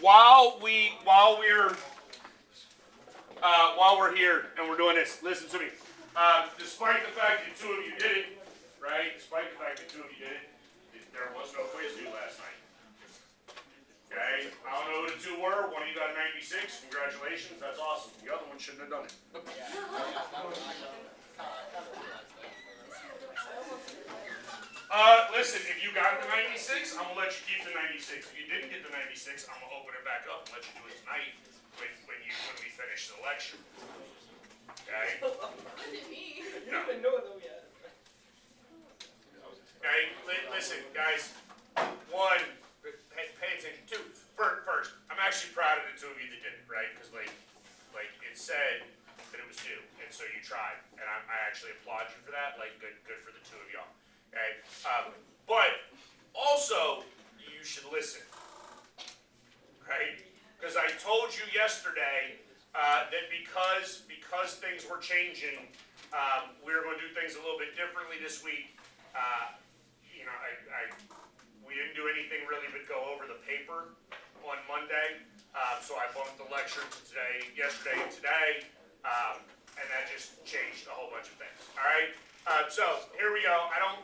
while we're here and we're doing this, listen to me. Despite the fact that two of you did it, right? Despite the fact that two of you did it, there was no quiz due last night. Okay? I don't know who the two were. One of you got a 96. Congratulations. That's awesome. The other one shouldn't have done it. Listen, if you got the 96, I'm going to let you keep the 96. If you didn't get the 96, I'm going to open it back up and let you do it tonight when we finish the lecture. Okay? Was it me? You don't even know them yet. Okay? Listen, guys. One, pay attention. Two, first, I'm actually proud of the two of you that did it, right? Because, like it said that it was due, and so you tried. And I actually applaud you for that. Like, good for the two of y'all. Okay? But also, you should listen. Right? Because I told you yesterday that because things were changing, we were going to do things a little bit differently this week. We didn't do anything really but go over the paper on Monday. So I bumped the lecture to yesterday and today, and that just changed a whole bunch of things. All right. So here we go. I don't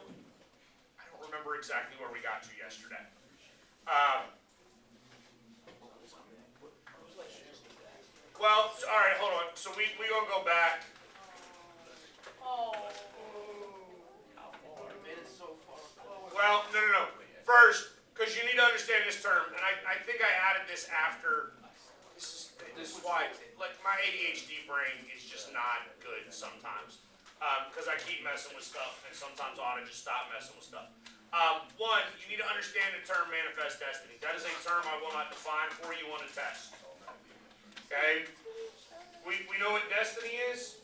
remember exactly where we got to yesterday. Well, all right, hold on. So we gonna go back. Oh. Well, no. First, because you need to understand this term, and I think I added this after. This is why, like, my ADHD brain is just not good sometimes, because I keep messing with stuff, and sometimes I ought to just stop messing with stuff. One, you need to understand the term manifest destiny. That is a term I will not define for you on a test. Okay? We know what destiny is?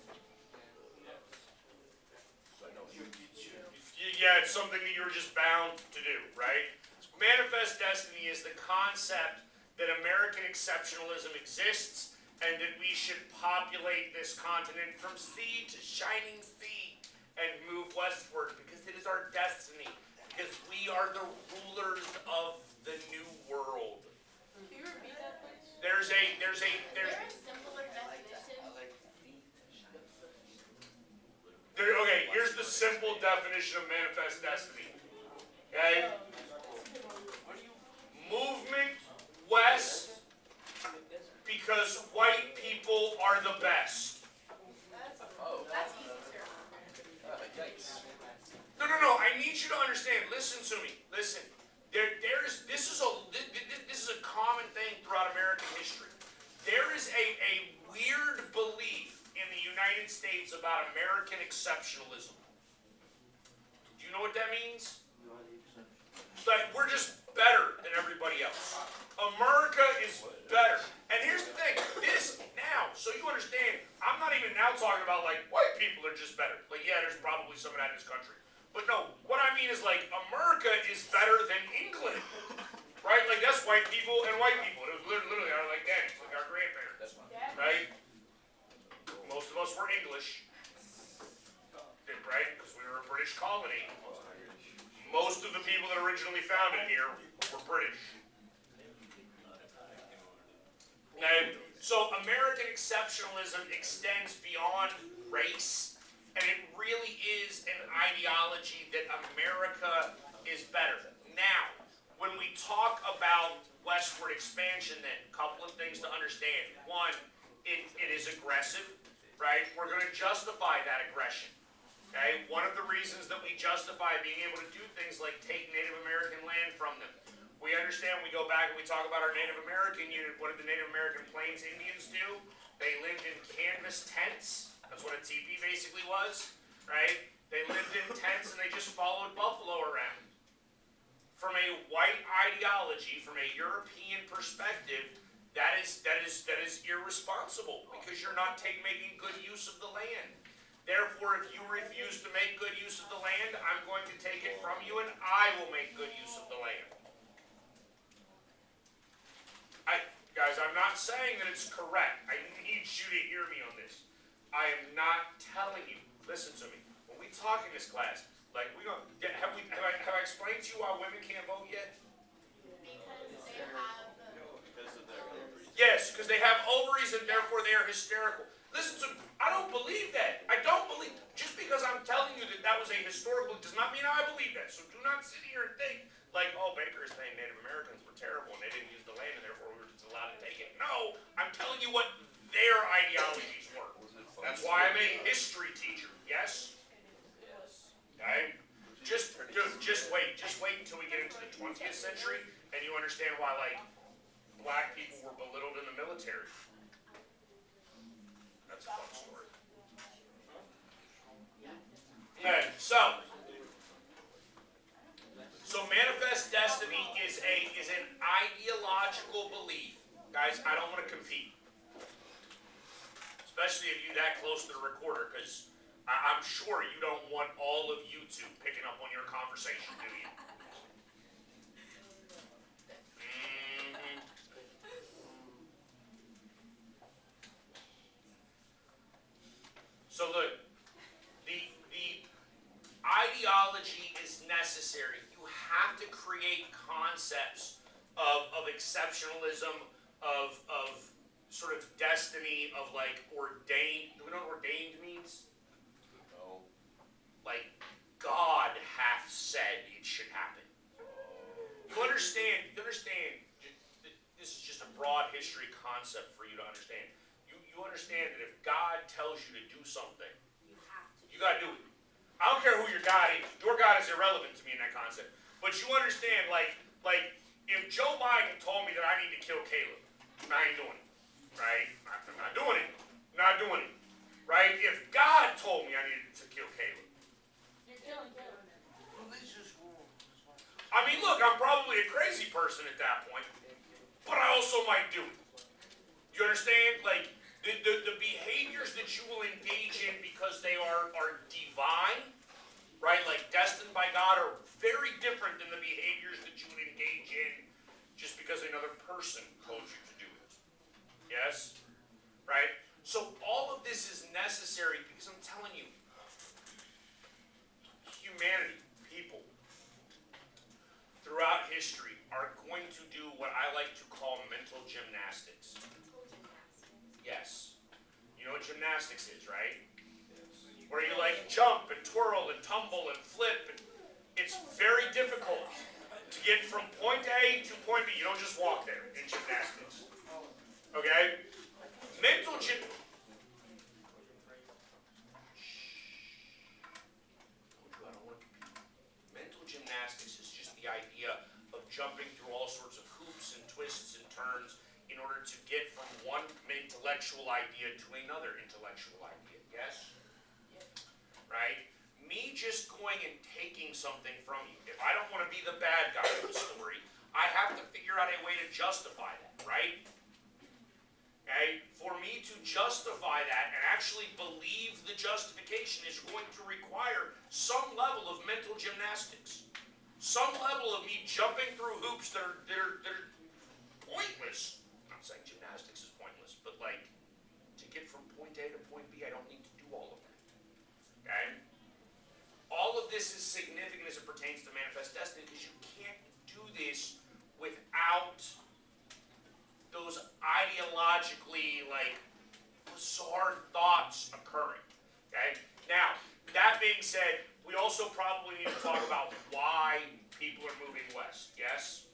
Yeah, it's something that you're just bound to do, right? Manifest destiny is the concept that American exceptionalism exists and that we should populate this continent from sea to shining sea and move westward because it is our destiny. Because we are the rulers of the new world. Can you repeat that, please? There's a simpler definition? Okay, here's the simple definition of manifest destiny. Okay? Movement west because white people are the best. That's easy, sir. No. I need you to understand. Listen to me. Listen. This is a common thing throughout American history. There is a weird belief in the United States about American exceptionalism. Do you know what that means? Like, we're just better than everybody else. America is better. And here's the thing. So you understand, I'm not even now talking about, like, white people are just better. Like, yeah, there's probably some of that in this country. But no, what I mean is, like, America is better than England. Right? Like, that's white people and white people. It was literally our, like, daddies, like our grandparents. Right? Most of us were English. Right? Because we were a British colony. Most of the people that originally founded here were British. And so American exceptionalism extends beyond race, and it really is an ideology that America is better. Now, when we talk about westward expansion, then, a couple of things to understand. One, it is aggressive, right? We're going to justify that aggression. Okay? One of the reasons that we justify being able to do things like take Native American land from them. We understand, we go back and we talk about our Native American unit. What did the Native American Plains Indians do? They lived in canvas tents. That's what a teepee basically was, right? They lived in tents and they just followed buffalo around. From a white ideology, from a European perspective, that is irresponsible because you're not making good use of the land. Therefore, if you refuse to make good use of the land, I'm going to take it from you and I will make good use of the land. Guys, I'm not saying that it's correct. I need you to hear me on this. I am not telling you. Listen to me. When we talk in this class, like have I explained to you why women can't vote yet? Because they have Yes, because they have ovaries and therefore they are hysterical. Listen to me. I don't believe that. I don't believe. Just because I'm telling you that that was a historical does not mean I believe that. So do not sit here and think like, oh, Baker is saying Native Americans were terrible and they didn't use the land and therefore we were just allowed to take it. No, I'm telling you what their ideologies were. That's why I'm a history teacher. Yes? Okay? Just wait. Just wait until we get into the 20th century and you understand why, like, black people were belittled in the military. That's a fun story. Okay, so manifest destiny is an ideological belief. Guys, I don't want to compete. Especially if you're that close to the recorder, because I'm sure you don't want all of YouTube picking up on your conversation, do you? Mm-hmm. So look, the ideology is necessary. You have to create concepts of exceptionalism, of sort of destiny, of like ordained. Do we know what ordained means? No. Like God hath said it should happen. You understand? This is just a broad history concept for you to understand. You understand that if God tells you to do something, you gotta do it. I don't care who your God is. Your God is irrelevant to me in that concept. But you understand, like if Joe Biden told me that I need to kill Caleb, I ain't doing it. Right? I'm not doing it. I'm not doing it. Right? If God told me I needed to kill Caleb. You're killing Caleb. I mean, look, I'm probably a crazy person at that point. But I also might do it. You understand? Like, the behaviors that you will engage in because they are divine, right? Like destined by God, are very different than the behaviors that you would engage in just because another person told you to do it. Yes? Right? So all of this is necessary because I'm telling you, humanity, people, throughout history are going to do what I like to call mental gymnastics. Yes. You know what gymnastics is, right? Where you like jump and twirl and tumble and flip. And it's very difficult to get from point A to point B. You don't just walk there in gymnastics. Okay? Mental gymnastics is just the idea of jumping through all sorts of hoops and twists and turns in order to get from one intellectual idea to another intellectual idea. Yes? Right? Me just going and taking something from you. If I don't want to be the bad guy of the story, I have to figure out a way to justify that, right? Okay? For me to justify that and actually believe the justification is going to require some level of mental gymnastics. Some level of me jumping through hoops that are pointless. I'm not saying gymnastics is pointless, but like to get from point A to point B, I don't need to do all of that. Okay? All of this is significant as it pertains to manifest destiny because you can't do this without those ideologically like bizarre thoughts occurring. Okay? Now, that being said, we also probably need to talk about why people are moving west. Yes?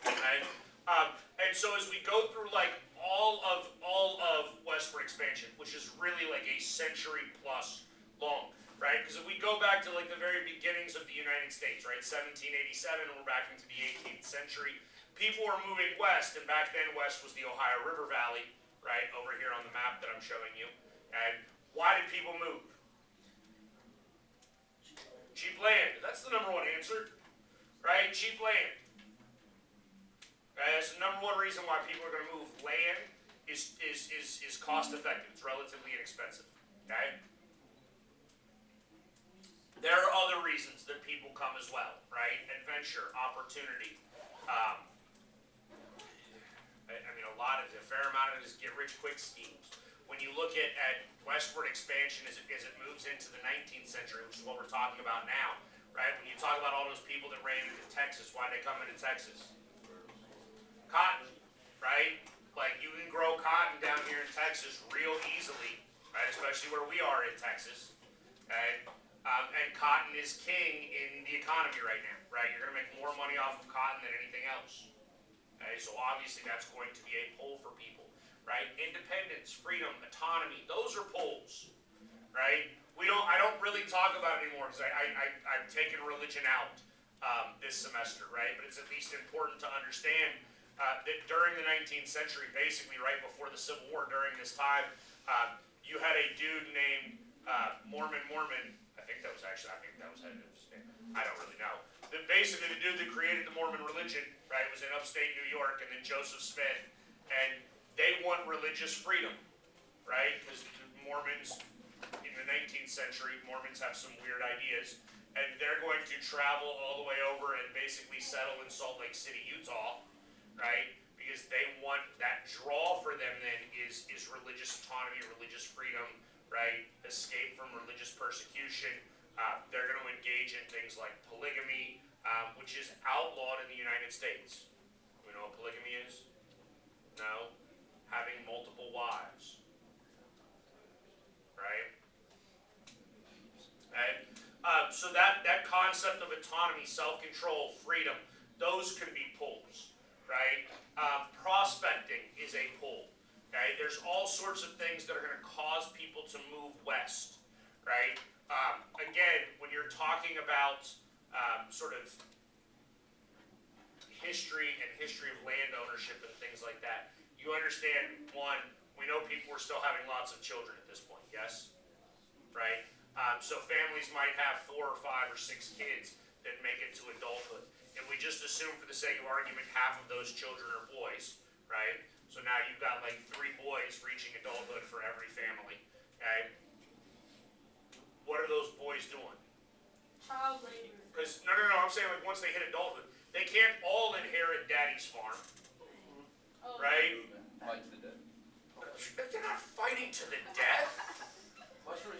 Okay? And so as we go through like all of westward expansion, which is really like a century plus long, right? Because if we go back to like the very beginnings of the United States, right, 1787, and we're back into the 18th century, people were moving west, and back then west was the Ohio River Valley, right, over here on the map that I'm showing you. And why did people move? Cheap land. That's the number one answer, right? Cheap land. That's the number one reason why people are going to move. Land is cost effective. It's relatively inexpensive. Okay. There are other reasons that people come as well, right? Adventure, opportunity. I mean, a fair amount of it is get rich quick schemes. When you look at westward expansion as it moves into the 19th century, which is what we're talking about now, right? When you talk about all those people that ran into Texas, why did they come into Texas? Cotton, right? taxes real easily, right? Especially where we are in Texas, okay? And cotton is king in the economy right now, right? You're going to make more money off of cotton than anything else. Okay, so obviously that's going to be a pull for people, right? Independence, freedom, autonomy, those are pulls, right? I don't really talk about it anymore because I've taken religion out this semester, right? But it's at least important to understand that during the 19th century, basically right before the Civil War, during this time, you had a dude named Mormon. I think that was how his name. I don't really know. Basically, the dude that created the Mormon religion, right, was in upstate New York, and then Joseph Smith, and they want religious freedom, right? Because Mormons, in the 19th century, Mormons have some weird ideas, and they're going to travel all the way over and basically settle in Salt Lake City, Utah, right? Because they want that draw for them then is religious autonomy, religious freedom, right? Escape from religious persecution. They're going to engage in things like polygamy, which is outlawed in the United States. We know what polygamy is? No? Having multiple wives. Right? Okay? So that concept of autonomy, self-control, freedom, those can be pulls. Right? Prospecting is a pull. Okay? There's all sorts of things that are going to cause people to move west. Right? Again, when you're talking about sort of history of land ownership and things like that, you understand, one, we know people are still having lots of children at this point, yes? Right? So families might have 4 or 5 or 6 kids that make it to adulthood. And we just assume, for the sake of argument, half of those children are boys, right? So now you've got like 3 boys reaching adulthood for every family, okay? What are those boys doing? Child labor. Because, no, I'm saying like once they hit adulthood, they can't all inherit daddy's farm, Oh. right? Fight to the death. They're not fighting to the death.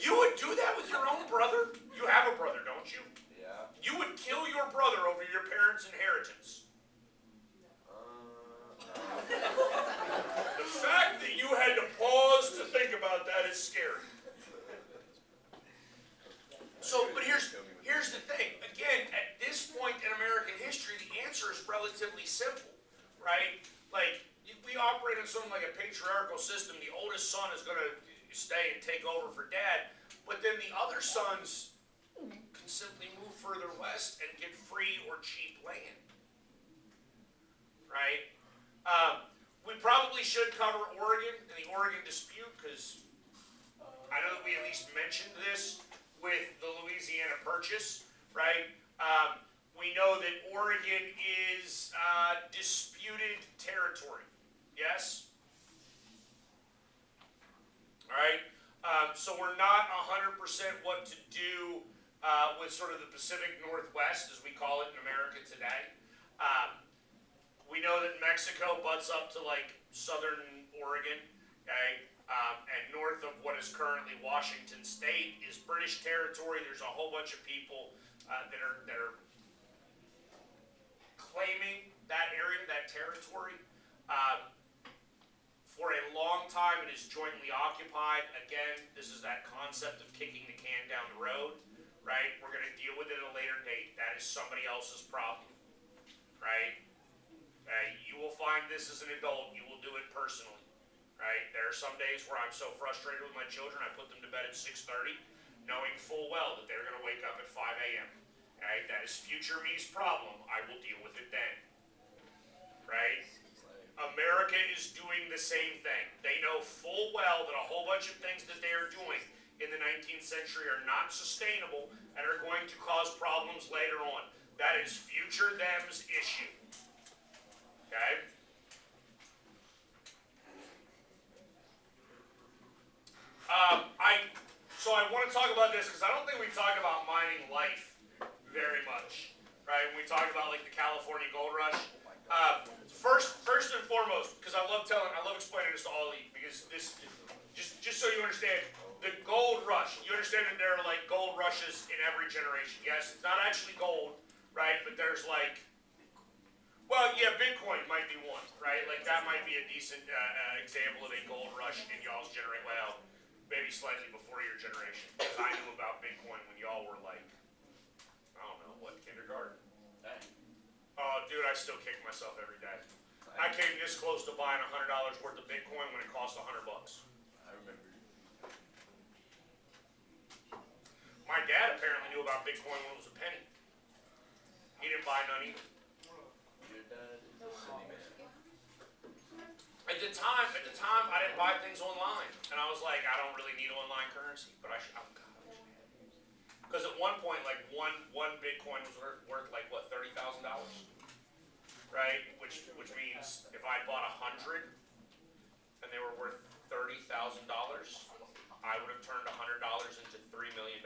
You would do that with your own brother? You have a brother, don't you? Yeah. You would kill your brother over your parents' inheritance. The fact that you had to pause to think about that is scary. So, but here's the thing. Again, at this point in American history, the answer is relatively simple, right? Like, we operate in something like a patriarchal system. The oldest son is going to stay and take over for dad, but then the other sons can simply move further west and get free or cheap land, right? We probably should cover Oregon and the Oregon dispute, because I know that we at least mentioned this with the Louisiana Purchase, right? We know that Oregon is disputed territory, yes? All right? So we're not 100% what to do with sort of the Pacific Northwest, as we call it in America today. We know that Mexico butts up to like southern Oregon, okay? And north of what is currently Washington State is British territory. There's a whole bunch of people that are claiming that area, that territory. For a long time, it is jointly occupied. Again, this is that concept of kicking the can down the road, right? We're going to deal with it at a later date. That is somebody else's problem, right? You will find this as an adult. You will do it personally, right? There are some days where I'm so frustrated with my children, I put them to bed at 6:30, knowing full well that they're going to wake up at 5 a.m. Right? That is future me's problem. I will deal with it then, right? America is doing the same thing. They know full well that a whole bunch of things that they are doing in the 19th century are not sustainable and are going to cause problems later on. That is future them's issue. Okay? So I want to talk about this because I don't think we talk about mining life very much, right? When we talk about like the California gold rush. First and foremost, because I love explaining this to all of you, because this, just so you understand, the gold rush. You understand that there are like gold rushes in every generation. Yes, it's not actually gold, right? But there's like Well, yeah, Bitcoin might be one, right? Like that might be a decent example of a gold rush in y'all's generation. Well, maybe slightly before your generation, because I knew about Bitcoin when y'all were like, I don't know, what, kindergarten? Dang. Oh, dude, I still kick myself every day. I came this close to buying $100 worth of Bitcoin when it cost $100. I remember. My dad apparently knew about Bitcoin when it was a penny. He didn't buy none either. Your dad is a silly man. At the time, I didn't buy things online, and I was like, I don't really need online currency, but I should. Oh God, because at one point, like one Bitcoin was worth like what, $30,000, right? Which means if I bought 100 and they were worth $30,000, I would have turned $100 into $3 million.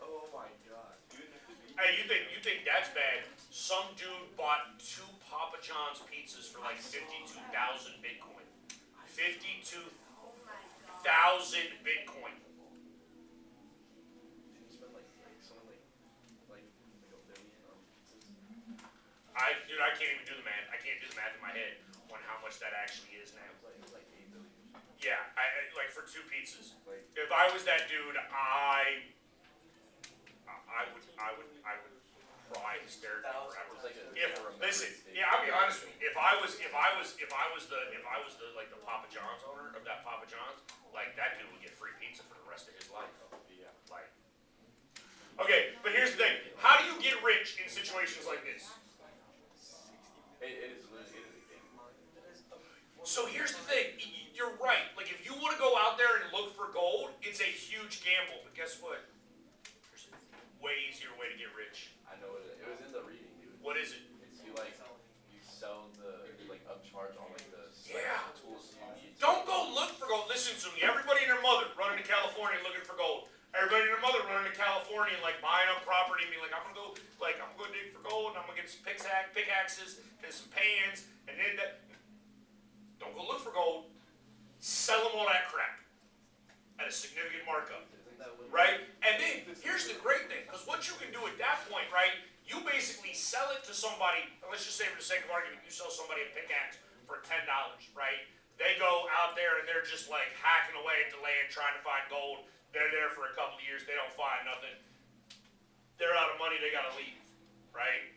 Oh my God. Hey, you think that's bad? Some dude bought 2 Papa John's pizzas for like 52,000 Bitcoin. 52,000 Bitcoin. Did you spend like something like a billion on pizzas? Dude, I can't even do the math. I can't do the math in my head on how much that actually is now. It was like 8 billion. Yeah, I like for 2 pizzas. Like, If I was that dude, I would cry hysterically forever. It's like a, Listen, yeah, I'll be honest with you. If I was the like the Papa John's owner of that Papa John's, like that dude would get free pizza for the rest of his life. yeah. Like, okay, but here's the thing: how do you get rich in situations like this? It is literally So here's the thing: you're right. Like, if you want to go out there and look for gold, it's a huge gamble. But guess what? There's a way easier way to get rich. I know it was in the reading, dude. What is it? It's you sell you upcharge on like the Yeah. tools you need. Don't go look for gold. Listen to me. Everybody and their mother running to California looking for gold. Everybody and their mother running to California and like buying up property and being like, I'm gonna go dig for gold and I'm gonna get some pickaxes and some pans and then that. Don't go look for gold. Sell them all that crap at a significant markup. Isn't that what Right? And then, here's the great thing, because what you can do at that point, right, you basically sell it to somebody, and let's just say for the sake of argument, you sell somebody a pickaxe for $10, right? They go out there and they're just like hacking away at the land trying to find gold. They're there for a couple of years, they don't find nothing. They're out of money, they gotta leave, right?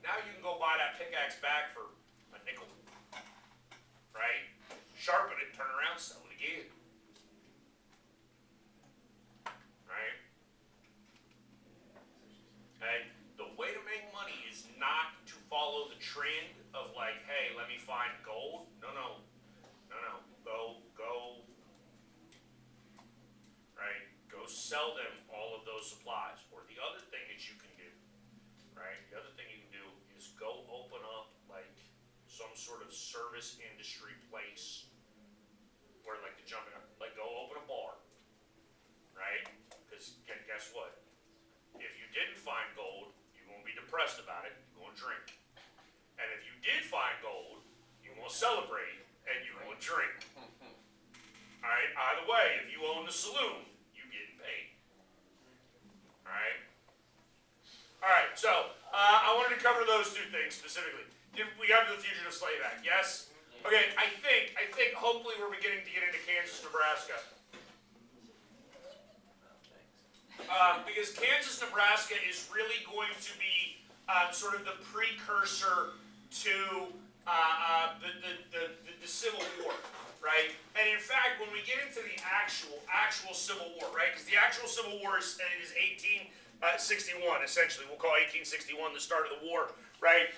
Now you can go buy that pickaxe back for a nickel, right? Sharpen it, turn around, sell it again. Right? Okay? The way to make money is not to follow the trend of like, hey, let me find gold. No. Go. Right? Go sell them all of those supplies. Or the other thing that you can do, right? The other thing you can do is go open up like some sort of service industry place where like the jumping up, like go open a bar. Right? Because guess what? If you didn't find gold, you won't be depressed about it. You're going to drink. And if you did find gold, you won't celebrate and you won't drink. All right. Either way, if you own the saloon, you getting paid. All right. All right. So I wanted to cover those 2 things specifically. We got to the Fugitive Slave Act. Yes. Okay. I think. Hopefully, we're beginning to get into Kansas, Nebraska. Because Kansas, Nebraska is really going to be sort of the precursor to the Civil War, right? And in fact, when we get into the actual Civil War, right? Because the actual Civil War is 1861, essentially. We'll call 1861 the start of the war, right?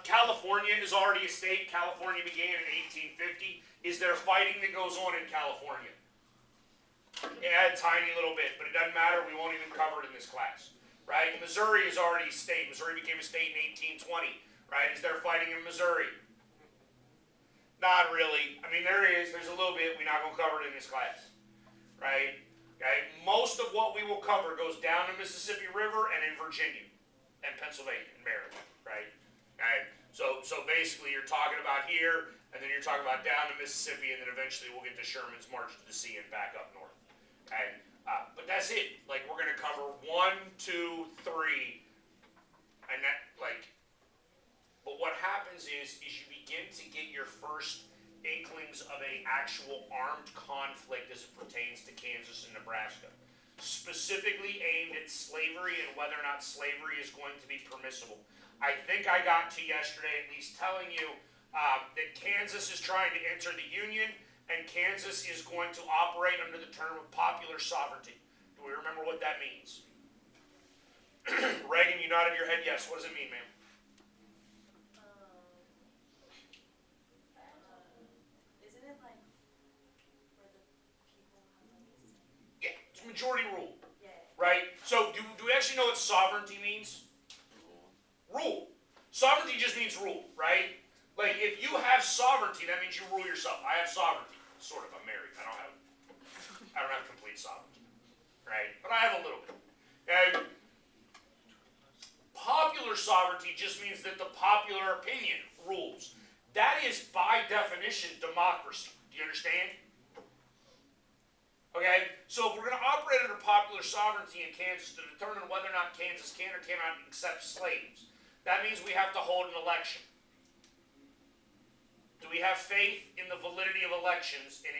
California is already a state. California began in 1850. Is there fighting that goes on in California? Yeah, a tiny little bit, but it doesn't matter. We won't even cover it in this class, right? Missouri is already a state. Missouri became a state in 1820, right? Is there fighting in Missouri? Not really. I mean, there is. There's a little bit. We're not going to cover it in this class, right? Okay. Most of what we will cover goes down the Mississippi River and in Virginia and Pennsylvania and Maryland, right? Okay. So basically, you're talking about here, and then you're talking about down to Mississippi, and then eventually we'll get to Sherman's March to the Sea and back up north. Okay, but that's it. Like, we're going to cover 1, 2, 3, And that, like, but what happens is you begin to get your first inklings of an actual armed conflict as it pertains to Kansas and Nebraska, specifically aimed at slavery and whether or not slavery is going to be permissible. I think I got to yesterday at least telling you that Kansas is trying to enter the Union, and Kansas is going to operate under the term of popular sovereignty. Do we remember what that means? Reagan, you nodded your head yes. What does it mean, ma'am? Isn't it like where the people have like a say? Yeah, it's majority rule, Yeah. right? So do we actually know what sovereignty means? Rule. Sovereignty just means rule, right? Like, if you have sovereignty, that means you rule yourself. I have sovereignty. Sort of, I'm married. I don't have complete sovereignty, right? But I have a little bit. And popular sovereignty just means that the popular opinion rules. That is, by definition, democracy. Do you understand? Okay? So if we're going to operate under popular sovereignty in Kansas to determine whether or not Kansas can or cannot accept slaves, that means we have to hold an election. Do we have faith in the validity of elections in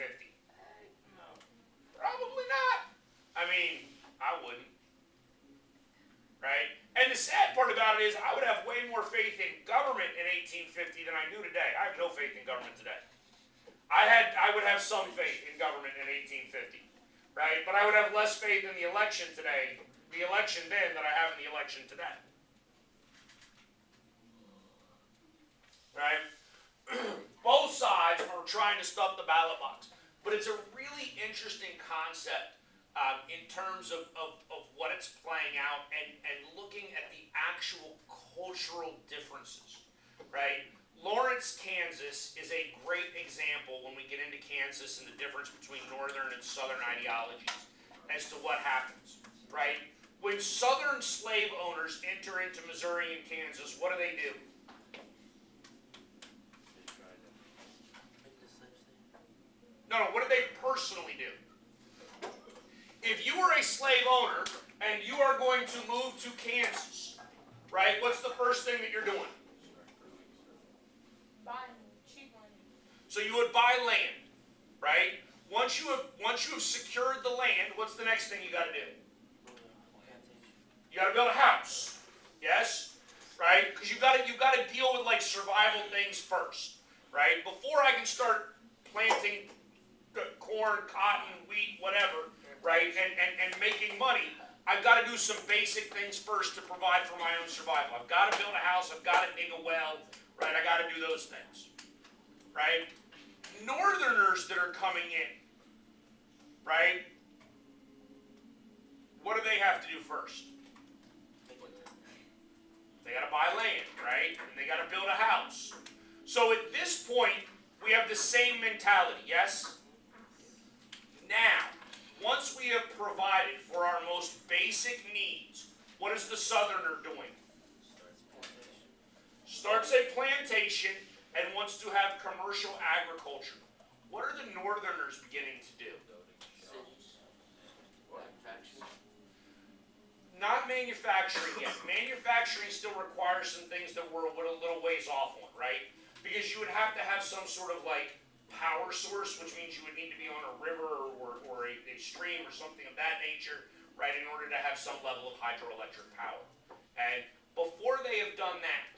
1850? No. Probably not. I mean, I wouldn't. Right? And the sad part about it is I would have way more faith in government in 1850 than I do today. I have no faith in government today. I would have some faith in government in 1850. Right? But I would have less faith in the election today, the election then, than I have in the election today. Right? Both sides are trying to stuff the ballot box. But it's a really interesting concept in terms of what it's playing out and looking at the actual cultural differences. Right? Lawrence, Kansas is a great example when we get into Kansas and the difference between northern and southern ideologies as to what happens. Right? When southern slave owners enter into Missouri and Kansas, what do? No, what do they personally do? If you are a slave owner and you are going to move to Kansas, right, what's the first thing that you're doing? Buying cheap land. So you would buy land, right? Once you have secured the land, what's the next thing you got to do? You got to build a house, yes, right? Because you've got to deal with like survival things first, right? Before I can start planting corn, cotton, wheat, whatever, right, and making money, I've got to do some basic things first to provide for my own survival. I've got to build a house, I've got to dig a well, right, I got to do those things, right? Northerners that are coming in, right, what do they have to do first? They got to buy land, right, and they got to build a house. So at this point, we have the same mentality, yes? Now, once we have provided for our most basic needs, what is the southerner doing? Starts a plantation and wants to have commercial agriculture. What are the northerners beginning to do? Not manufacturing yet. Manufacturing still requires some things that we're a little ways off on, right? Because you would have to have some sort of like power source, which means you would need to be on a river or a stream or something of that nature, right, in order to have some level of hydroelectric power. And before they have done that,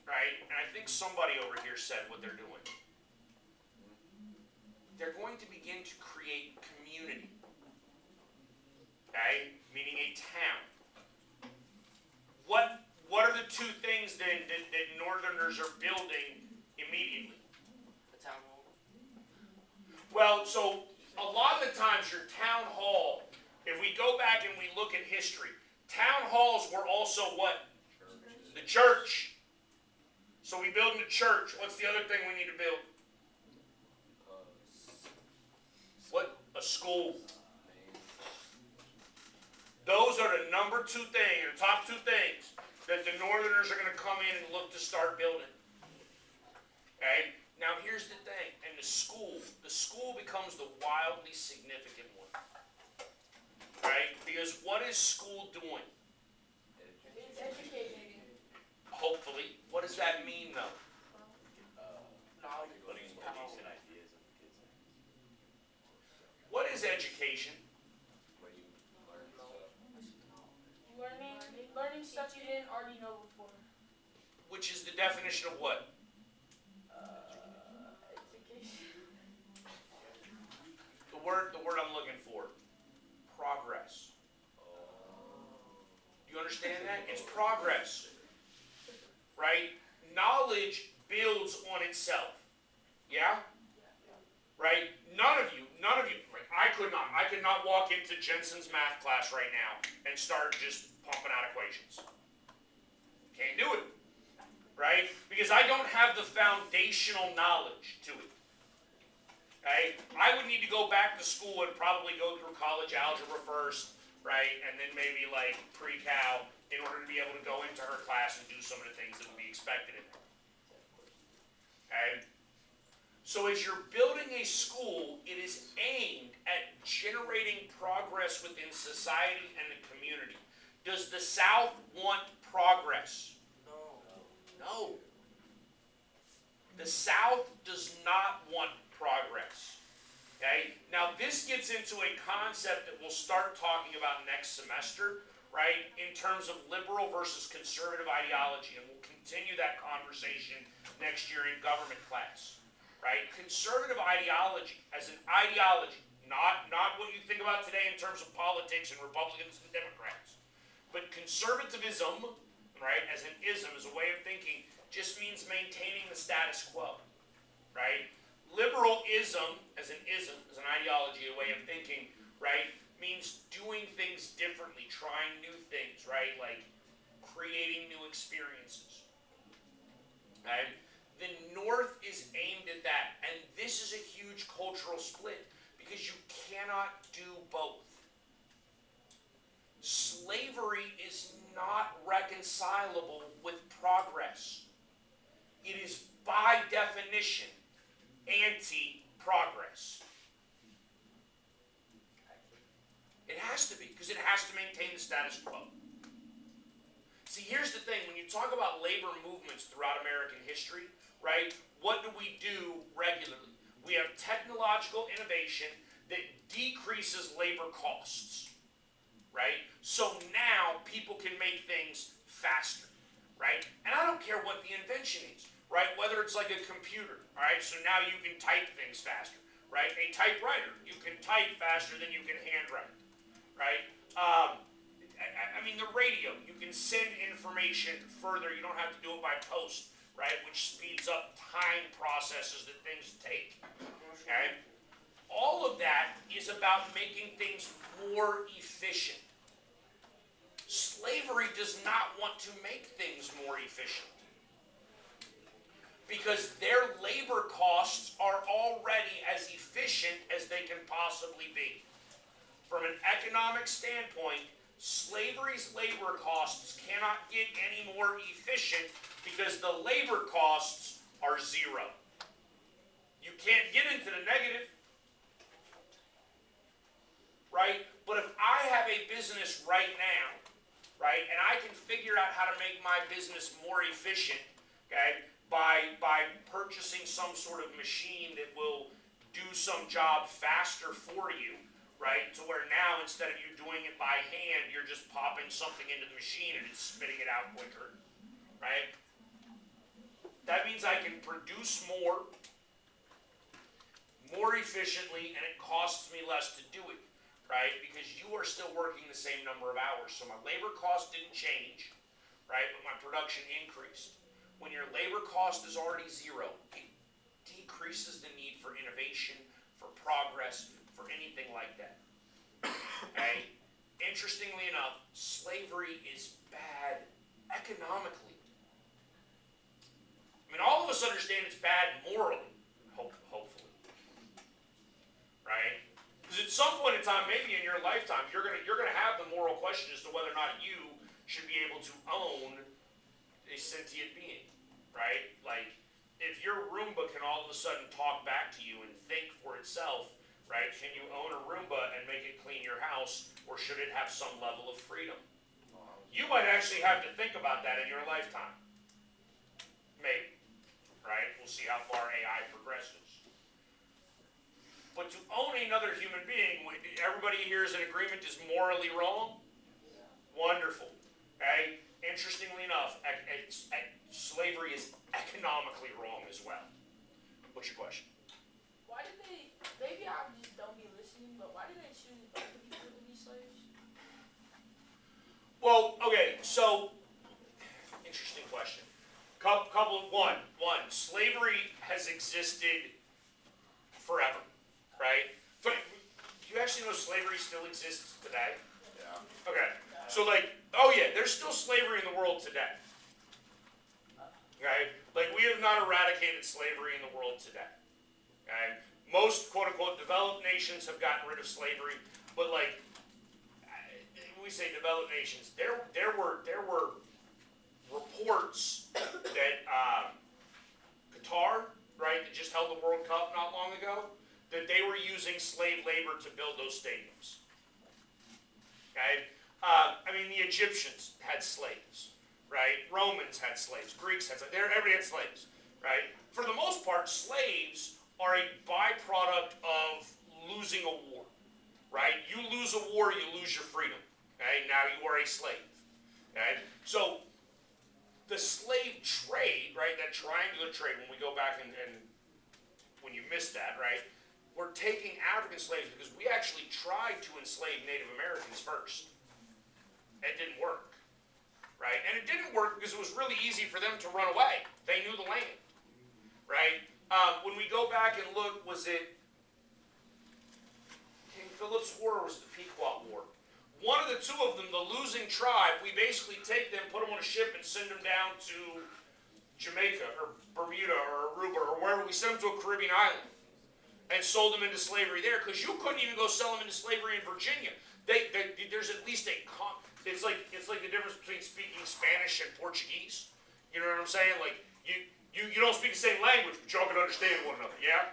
right, and I think somebody over here said what they're doing, they're going to begin to create community, okay, meaning a town. What are the two things that northerners are building immediately? A town hall. Well, so a lot of the times your town hall, if we go back and we look at history, town halls were also what? The church. So we build a church. What's the other thing we need to build? What? A school. Those are the number two thing, the top two things that the northerners are going to come in and look to start building. Okay? Now here's the thing, and the school becomes the wildly significant one. Right? Because what is school doing? It's Hopefully. What does that mean, though? Knowledge Putting is more power. decent ideas in the kids' heads. What is education? Where you learn stuff. Learning stuff you didn't already know before. Which is the definition of what? Education. The word I'm looking for. Progress. Do you understand that? It's progress. Right? Knowledge builds on itself. Yeah? Right? None of you, right, I could not walk into Jensen's math class right now and start just pumping out equations. Can't do it. Right? Because I don't have the foundational knowledge to it. Okay? I would need to go back to school and probably go through college algebra first, right? And then maybe like pre-cal in order to be able to go into her class and do some of the things that would be expected in her. Okay? So as you're building a school, it is aimed at generating progress within society and the community. Does the South want progress? No. The South does not want progress. Okay? Now this gets into a concept that we'll start talking about next semester, right? In terms of liberal versus conservative ideology, and we'll continue that conversation next year in government class. Right? Conservative ideology as an ideology, not what you think about today in terms of politics and Republicans and Democrats, but conservatism, right, as an ism, as a way of thinking, just means maintaining the status quo. Right? Liberalism as an ism, as an ideology, a way of thinking, right, means doing things differently, trying new things, right, like creating new experiences. Okay? The North is aimed at that, and this is a huge cultural split because you cannot do both. Slavery is not reconcilable with progress. It is by definition anti-progress. It has to be, because it has to maintain the status quo. See, here's the thing. When you talk about labor movements throughout American history, right, what do we do regularly? We have technological innovation that decreases labor costs, right? So now people can make things faster, right? And I don't care what the invention is, right? Whether it's like a computer, all right? So now you can type things faster, right? A typewriter, you can type faster than you can handwrite, right? I mean, the radio, you can send information further. You don't have to do it by post, right? Which speeds up time processes that things take, okay? All of that is about making things more efficient. Slavery does not want to make things more efficient because their labor costs are already as efficient as they can possibly be. From an economic standpoint, slavery's labor costs cannot get any more efficient because the labor costs are zero. You can't get into the negative, right? But if I have a business right now, right, and I can figure out how to make my business more efficient, okay, by purchasing some sort of machine that will do some job faster for you, right, to where now instead of you doing it by hand, you're just popping something into the machine and it's spitting it out quicker, right? That means I can produce more efficiently, and it costs me less to do it, right? Because you are still working the same number of hours. So my labor cost didn't change, right? But my production increased. When your labor cost is already zero, it decreases the need for innovation, for progress, for anything like that. Okay? Interestingly enough, slavery is bad economically. I mean, all of us understand it's bad morally, hopefully. Right? Because at some point in time, maybe in your lifetime, you're gonna have the moral question as to whether or not you should be able to own a sentient being, right? Like, if your Roomba can all of a sudden talk back to you and think for itself, right? Can you own a Roomba and make it clean your house, or should it have some level of freedom? You might actually have to think about that in your lifetime. see how far AI progresses. But to own another human being, everybody here is in agreement, is morally wrong? Wonderful. Okay? Interestingly enough, slavery is economically wrong as well. What's your question? Why did they, maybe I just don't be listening, but why did they choose black people to be slaves? Well, okay, so, interesting question. One, slavery has existed forever, right? But do you actually know slavery still exists today? Yeah. Okay, so like, oh yeah, there's still slavery in the world today. Okay, like we have not eradicated slavery in the world today. Okay, most quote unquote developed nations have gotten rid of slavery, but like, when we say developed nations, there were reports that Qatar, right, that just held the World Cup not long ago, that they were using slave labor to build those stadiums. Okay, I mean the Egyptians had slaves, right? Romans had slaves, Greeks had slaves. Everybody had slaves, right? For the most part, slaves are a byproduct of losing a war, right? You lose a war, you lose your freedom. Okay, now you are a slave. Okay, so the slave trade, right? That triangular trade. When we go back and when you missed that, right? We're taking African slaves because we actually tried to enslave Native Americans first. It didn't work, right? And it didn't work because it was really easy for them to run away. They knew the land, right? When we go back and look, was it King Philip's War or was it the Pequot War? One of the two of them, the losing tribe, we basically take them, put them on a ship and send them down to Jamaica or Bermuda or Aruba or wherever. We sent them to a Caribbean island and sold them into slavery there because you couldn't even go sell them into slavery in Virginia. There's at least it's like the difference between speaking Spanish and Portuguese. You know what I'm saying? Like you don't speak the same language, but y'all can understand one another, yeah?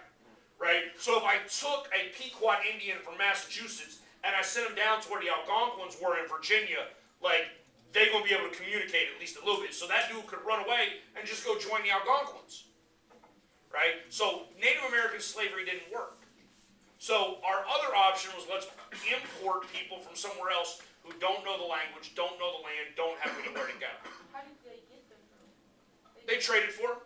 Right? So if I took a Pequot Indian from Massachusetts and I sent them down to where the Algonquins were in Virginia, like they're gonna be able to communicate at least a little bit. So that dude could run away and just go join the Algonquins. Right? So Native American slavery didn't work. So our other option was let's import people from somewhere else who don't know the language, don't know the land, don't have anywhere to go. How did they get them from? They traded for them.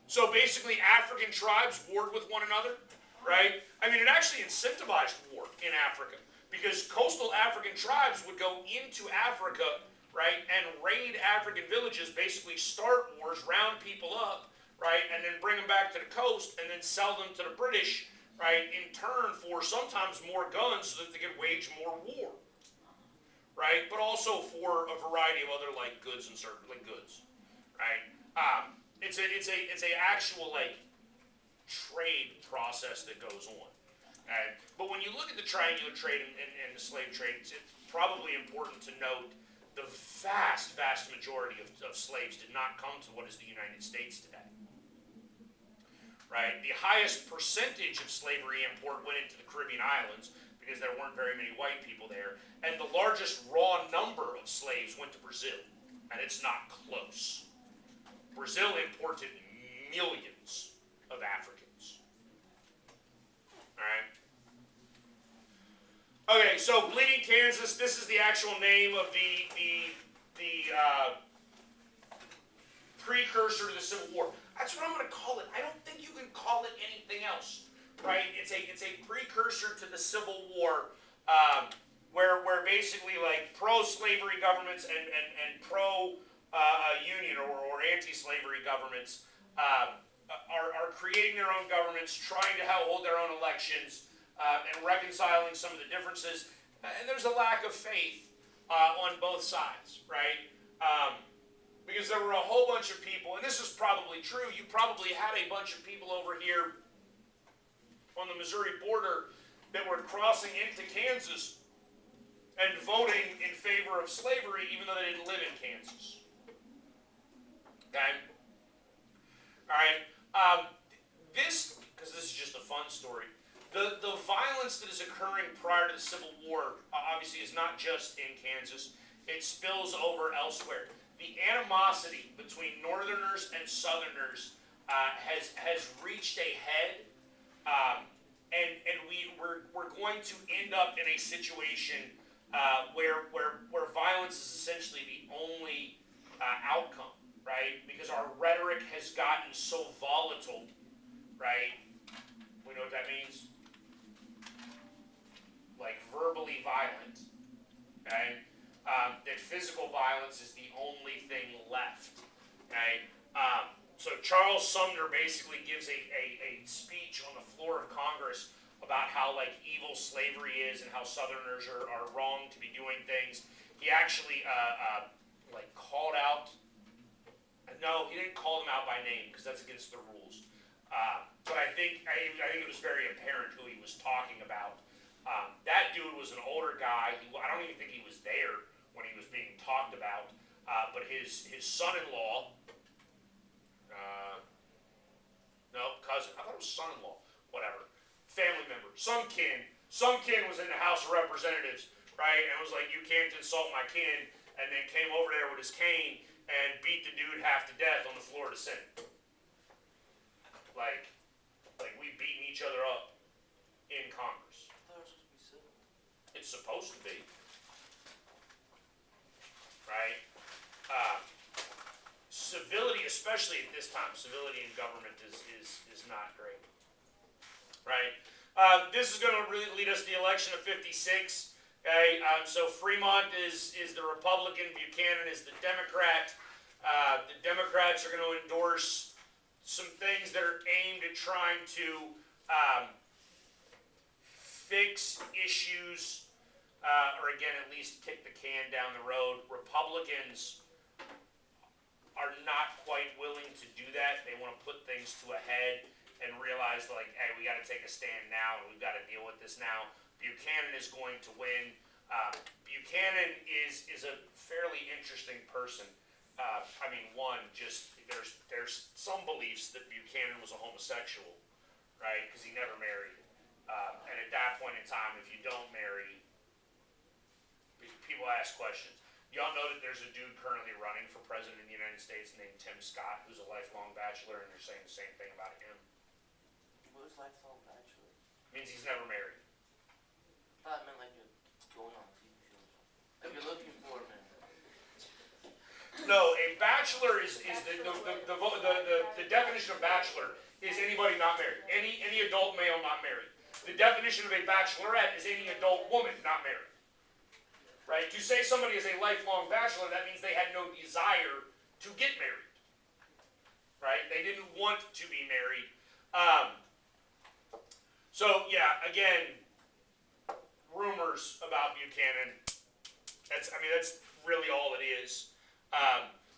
So basically African tribes warred with one another, right? I mean, it actually incentivized war in Africa because coastal African tribes would go into Africa, right, and raid African villages, basically start wars, round people up, right, and then bring them back to the coast and then sell them to the British, right, in turn for sometimes more guns so that they could wage more war, right, but also for a variety of other like goods and certain like goods, right. It's a actual like trade process that goes on, right? But when you look at the triangular trade and the slave trade, it's probably important to note the vast majority of slaves did not come to what is the United States today. Right? The highest percentage of slavery import went into the Caribbean islands because there weren't very many white people there. And the largest raw number of slaves went to Brazil. And it's not close. Brazil imported millions of Africans. Alright? Okay, so Bleeding Kansas, this is the actual name of the precursor to the Civil War. That's what I'm going to call it. I don't think you can call it anything else, right? It's a precursor to the Civil War, where basically like pro-slavery governments and pro-union or anti-slavery governments are creating their own governments, trying to hold their own elections, and reconciling some of the differences. And there's a lack of faith on both sides, right? Because there were a whole bunch of people, and this is probably true, you probably had a bunch of people over here on the Missouri border that were crossing into Kansas and voting in favor of slavery even though they didn't live in Kansas. Okay? Alright? Because this is just a fun story, the violence that is occurring prior to the Civil War obviously is not just in Kansas, it spills over elsewhere. The animosity between Northerners and Southerners has reached a head, and we're going to end up in a situation where violence is essentially the only outcome, right? Because our rhetoric has gotten so volatile, right? We know what that means? Like verbally violent, okay? That physical violence is the only thing left, okay? So Charles Sumner basically gives a speech on the floor of Congress about how like evil slavery is and how Southerners are wrong to be doing things. He actually like called out. No, he didn't call them out by name because that's against the rules. But I think it was very apparent who he was talking about. That dude was an older guy. I don't even think he was there when he was being talked about. But his son-in-law, no, cousin. I thought it was son-in-law. Whatever. Family member. Some kin was in the House of Representatives, right? And was like, you can't insult my kin. And then came over there with his cane and beat the dude half to death on the floor of the Senate. Like we beating each other up in Congress. I thought it was supposed to be civil. It's supposed to be. Right? Civility, especially at this time, civility in government is not great. Right? This is going to really lead us to the election of 56. Okay, so Fremont is the Republican, Buchanan is the Democrat. The Democrats are going to endorse some things that are aimed at trying to fix issues, or again, at least kick the can down the road. Republicans are not quite willing to do that. They want to put things to a head and realize, like, hey, we got to take a stand now, and we've got to deal with this now. Buchanan is going to win. Buchanan is a fairly interesting person. I mean, there's some beliefs that Buchanan was a homosexual, right? Because he never married. And at that point in time, if you don't marry, people ask questions. Y'all know that there's a dude currently running for president of the United States named Tim Scott, who's a lifelong bachelor, and they're saying the same thing about him. What is lifelong bachelor? Means he's never married. I thought it meant like you're going on TV shows. Like you're looking for a man. No, a bachelor is the definition of bachelor is anybody not married. Any adult male not married. The definition of a bachelorette is any adult woman not married. Right? To say somebody is a lifelong bachelor, that means they had no desire to get married. Right? They didn't want to be married. So yeah, again, rumors about Buchanan. That's really all it is.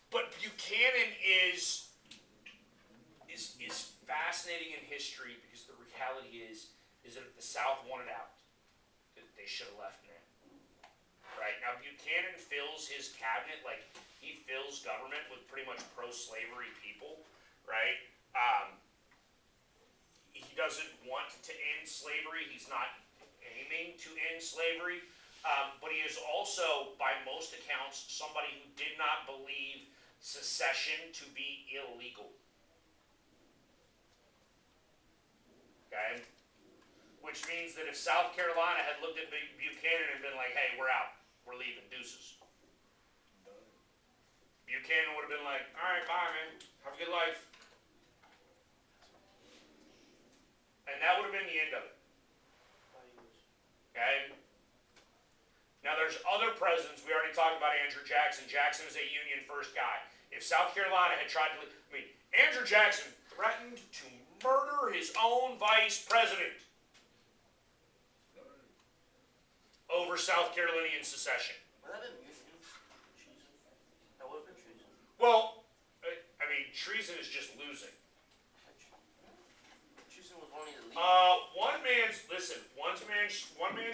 But Buchanan is fascinating in history because the reality is that if the South wanted out, they should have left now. Right? Now Buchanan fills his cabinet, like he fills government with pretty much pro-slavery people, right? He doesn't want to end slavery. He's not aiming to end slavery. But he is also, by most accounts, somebody who did not believe secession to be illegal. Okay? Which means that if South Carolina had looked at Buchanan and been like, hey, we're out. We're leaving. Deuces. Buchanan would have been like, all right, bye, man. Have a good life. And that would have been the end of it. Okay? Now there's other presidents. We already talked about Andrew Jackson. Jackson is a Union first guy. If South Carolina had tried to, Andrew Jackson threatened to murder his own vice president over South Carolinian secession. Would that have been treason? That would have been treason. Well, treason is just losing. Treason was only the lead. One man's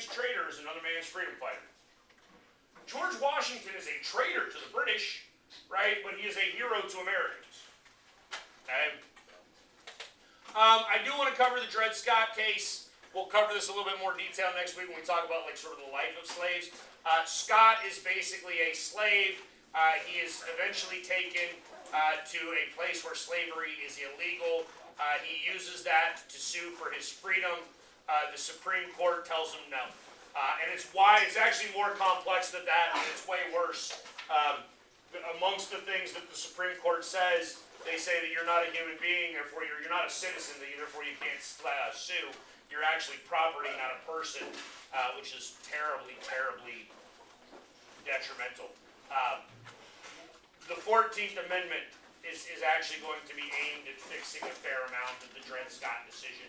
traitor is another man's freedom fighter. George Washington is a traitor to the British, right? But he is a hero to Americans. Okay? I do want to cover the Dred Scott case. We'll cover this a little bit more detail next week when we talk about sort of the life of slaves. Scott is basically a slave. He is eventually taken to a place where slavery is illegal. He uses that to sue for his freedom. The Supreme Court tells him no. And it's actually more complex than that, and it's way worse. Amongst the things that the Supreme Court says, they say that you're not a human being, therefore you're not a citizen, therefore you can't sue. You're actually property, not a person, which is terribly, terribly detrimental. The 14th Amendment is actually going to be aimed at fixing a fair amount of the Dred Scott decision.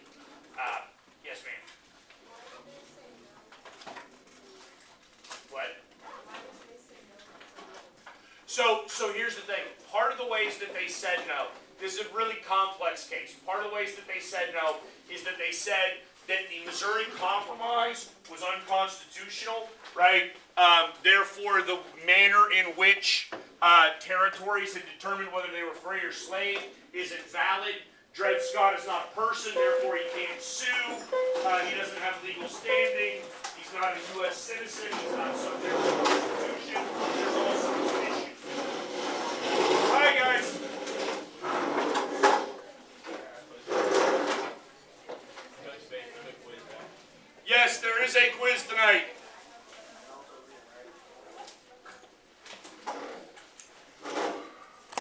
Yes, ma'am. What? So here's the thing. Part of the ways that they said no, this is a really complex case. Part of the ways that they said no is that they said that the Missouri Compromise was unconstitutional, right? Therefore, the manner in which territories had determined whether they were free or slave is invalid. Dred Scott is not a person, therefore he can't sue. He doesn't have legal standing. He's not a U.S. citizen. He's not subject to the Constitution. There's all sorts of issues. Hi, guys. Yes, there is a quiz tonight.